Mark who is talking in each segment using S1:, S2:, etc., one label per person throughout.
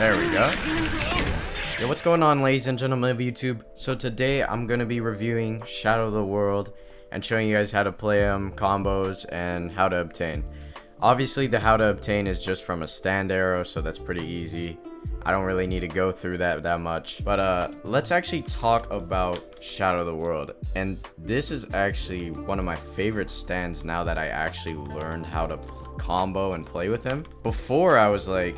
S1: There we go. Yo, what's going on, ladies and gentlemen of YouTube? So today I'm gonna be reviewing Shadow of the World and showing you guys how to play them, combos, and how to obtain. Obviously, the how to obtain is just from a stand arrow, so that's pretty easy. I don't really need to go through that much. But let's actually talk about Shadow of the World. And this is actually one of my favorite stands now that I actually learned how to combo and play with him. Before, I was like,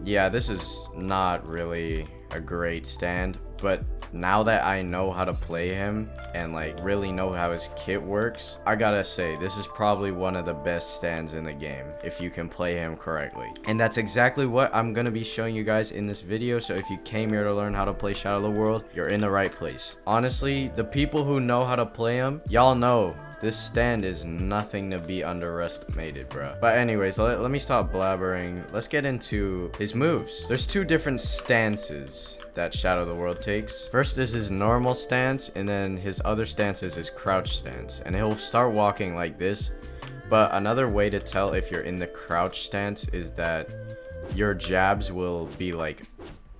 S1: yeah, this is not really a great stand, but now that I know how to play him and like really know how his kit works, I gotta say this is probably one of the best stands in the game if you can play him correctly. And that's exactly what I'm gonna be showing you guys in this video. So if you came here to learn how to play Shadow of the World, you're in the right place. Honestly, the people who know how to play him, y'all know this stand is nothing to be underestimated, bro. But anyways, let me stop blabbering. Let's get into his moves. There's two different stances that Shadow of the World takes. First is his normal stance, and then his other stance is his crouch stance. And he'll start walking like this. But another way to tell if you're in the crouch stance is that your jabs will be like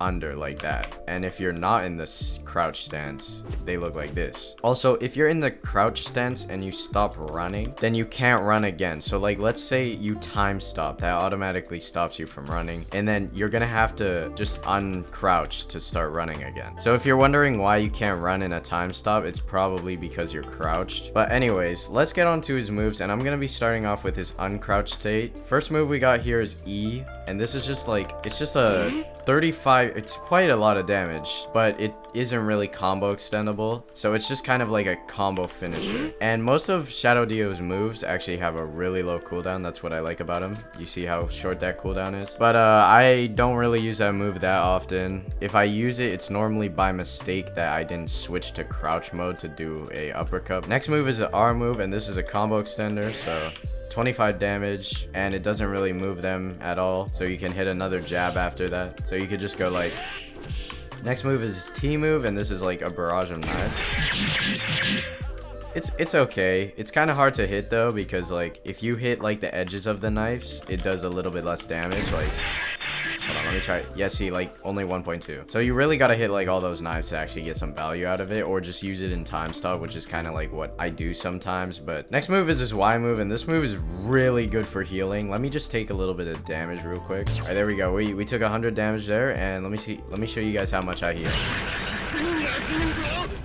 S1: under like that, and if you're not in this crouch stance, they look like this. Also, if you're in the crouch stance and you stop running, then you can't run again. So like, let's say you time stop, that automatically stops you from running, and then you're gonna have to just uncrouch to start running again. So if you're wondering why you can't run in a time stop, it's probably because you're crouched. But anyways, let's get on to his moves, and I'm gonna be starting off with his uncrouched state. First move we got here is E, and this is just like, it's just a 35, it's quite a lot of damage, but it isn't really combo extendable, so it's just kind of like a combo finisher. And most of Shadow Dio's moves actually have a really low cooldown. That's what I like about him. You see how short that cooldown is? But I don't really use that move that often. If I use it, it's normally by mistake that I didn't switch to crouch mode to do a uppercut. Next move is an R move, and this is a combo extender, so 25 damage, and it doesn't really move them at all, so you can hit another jab after that. So you could just go like, next move is his T move, and this is like a barrage of knives. It's okay. It's kind of hard to hit though, because like if you hit like the edges of the knives, it does a little bit less damage. Like, hold on, let me try. Yeah, see, like only 1.2. So you really gotta hit like all those knives to actually get some value out of it, or just use it in time stop, which is kind of like what I do sometimes. But next move is his Y move, and this move is really good for healing. Let me just take a little bit of damage real quick. All right, there we go. We took 100 damage there, and let me show you guys how much I heal.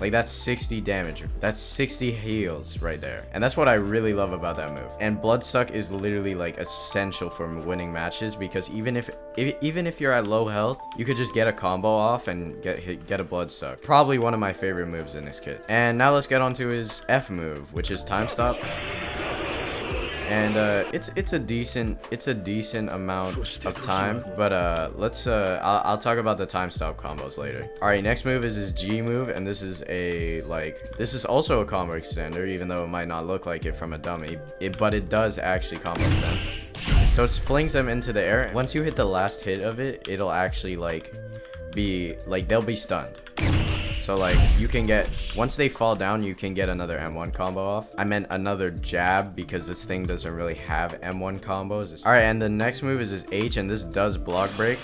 S1: Like, that's 60 damage. That's 60 heals right there. And that's what I really love about that move. And Bloodsuck is literally like essential for winning matches, because even if you're at low health, you could just get a combo off and get a Bloodsuck. Probably one of my favorite moves in this kit. And now let's get on to his F move, which is time stop. And it's a decent amount of time, but I'll talk about the time stop combos later. All right, next move is his G move, and this is also a combo extender, even though it might not look like it from a dummy, but it does actually combo extend. So it flings them into the air. Once you hit the last hit of it, it'll actually they'll be stunned. So like, you can get, once they fall down, you can get another M1 combo off. I meant another jab, because this thing doesn't really have M1 combos. All right, and the next move is his H, and this does block break.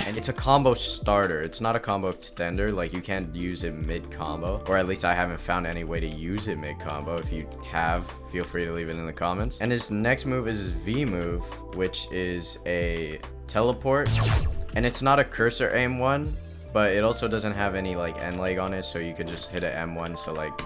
S1: And it's a combo starter. It's not a combo extender. Like, you can't use it mid combo, or at least I haven't found any way to use it mid combo. If you have, feel free to leave it in the comments. And his next move is his V move, which is a teleport, and it's not a cursor aim one, but it also doesn't have any like end leg on it, so you could just hit an M1. So like,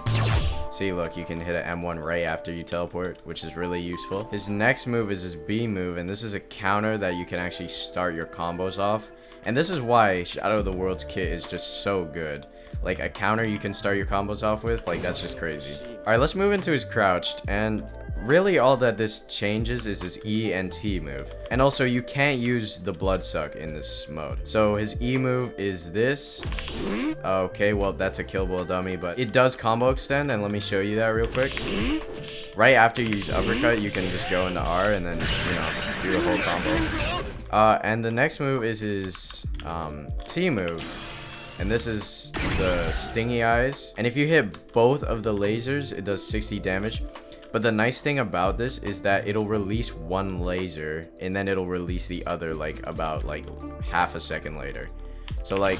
S1: see, look, you can hit an M1 right after you teleport, which is really useful. His next move is his B move, and this is a counter that you can actually start your combos off. And this is why Shadow of the World's kit is just so good. Like, a counter you can start your combos off with, like, that's just crazy. All right, let's move into his crouched, and really all that this changes is his E and T move. And also, you can't use the Bloodsuck in this mode. So his E move is this. Okay, well, that's a killable dummy, but it does combo extend, and let me show you that real quick. Right after you use uppercut, you can just go into R and then, do the whole combo. And the next move is his T move. And this is the Stingy Eyes. And if you hit both of the lasers, it does 60 damage. But the nice thing about this is that it'll release one laser and then it'll release the other like about like half a second later. So like,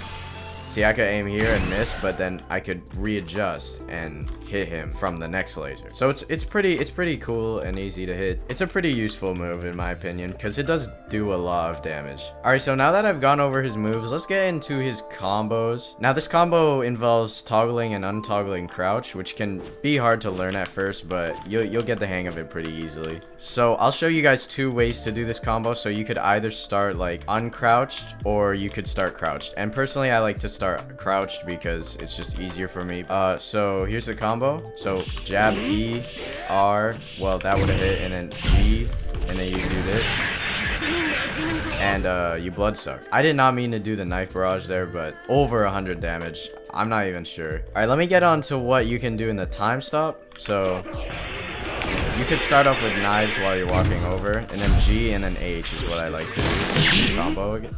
S1: see, I could aim here and miss, but then I could readjust and hit him from the next laser. So it's pretty cool and easy to hit. It's a pretty useful move in my opinion, because it does do a lot of damage. Alright, so now that I've gone over his moves, let's get into his combos. Now this combo involves toggling and untoggling crouch, which can be hard to learn at first, but you'll get the hang of it pretty easily. So I'll show you guys two ways to do this combo. So you could either start like uncrouched or you could start crouched. And personally, I like to start crouched because it's just easier for me. So here's the combo. So jab E, R, well that would have hit, and then G, and then you do this. And you blood suck. I did not mean to do the knife barrage there, but over 100 damage. I'm not even sure. Alright, let me get on to what you can do in the time stop. So you could start off with knives while you're walking over, and then G and then H is what I like to do. So combo it.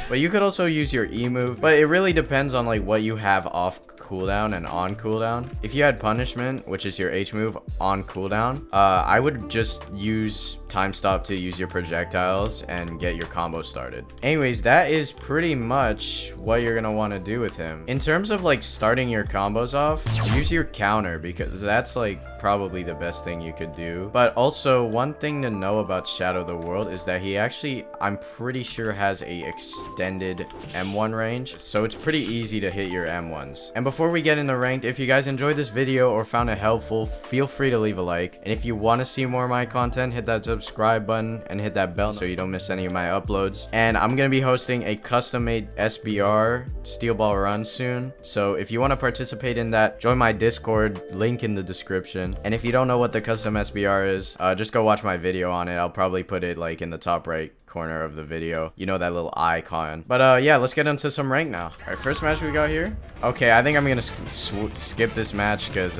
S1: But you could also use your E move, but it really depends on like what you have off cooldown and on cooldown. If you had punishment, which is your H move, on cooldown, I would just use time stop to use your projectiles and get your combo started. Anyways, that is pretty much what you're gonna want to do with him. In terms of like starting your combos off, use your counter, because that's like probably the best thing you could do. But also one thing to know about Shadow the World is that he actually, I'm pretty sure, has a extended M1 range, so it's pretty easy to hit your M1s. And before we get into ranked, if you guys enjoyed this video or found it helpful, feel free to leave a like. And if you want to see more of my content, hit that subscribe button and hit that bell so you don't miss any of my uploads. And I'm gonna be hosting a custom-made SBR steel ball run soon, so if you want to participate in that, join my Discord, link in the description. And if you don't know what the custom SBR is, just go watch my video on it. I'll probably put it like in the top right corner of the video, you know, that little icon. But yeah, let's get into some rank now. All right, first match we got here. Okay, I think I'm gonna skip this match because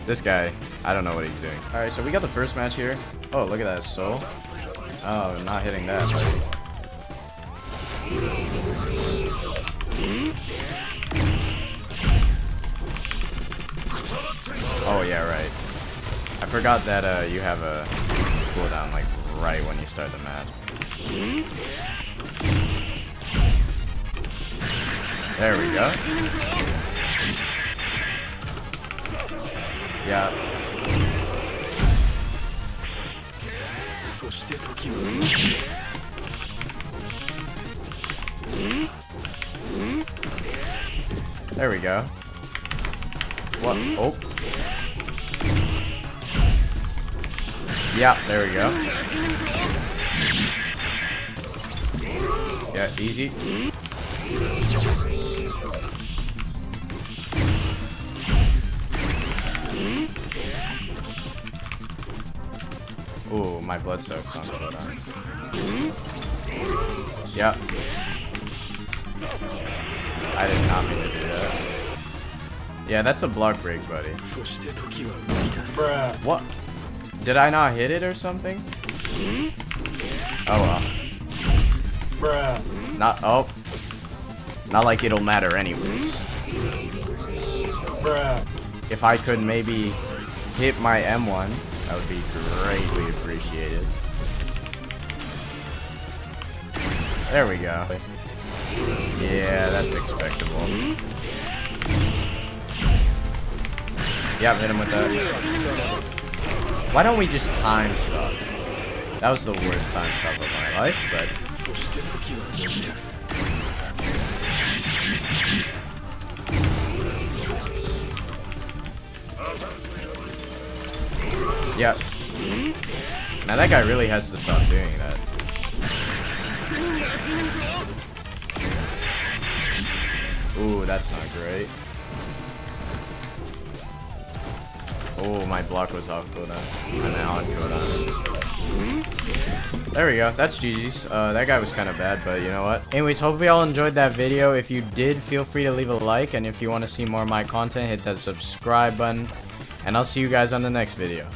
S1: this guy, I don't know what he's doing. All right, so we got the first match here. Oh, look at that soul. Oh, not hitting that, buddy. Oh yeah, right. I forgot that you have a cooldown like right when you start the match. There we go. Yeah. There we go. What? Oh. Yeah, there we go. Yeah, easy. Ooh, my blood soaks on cooldown. Yeah. I did not mean to do that. Yeah, that's a block break, buddy.
S2: Bruh.
S1: What? Did I not hit it or something? Oh well.
S2: Bruh.
S1: Not like it'll matter anyways.
S2: Bruh.
S1: If I could maybe hit my M1, that would be greatly appreciated. There we go. Yeah, that's expectable. Yeah, hit him with that. Why don't we just time stop? That was the worst time stop of my life, but... Yep. Now that guy really has to stop doing that. Ooh, that's not great. Oh, my block was off cooldown. And now on cooldown. There we go. That's GG's. That guy was kind of bad, but you know what? Anyways, hope you all enjoyed that video. If you did, feel free to leave a like. And if you want to see more of my content, hit that subscribe button. And I'll see you guys on the next video.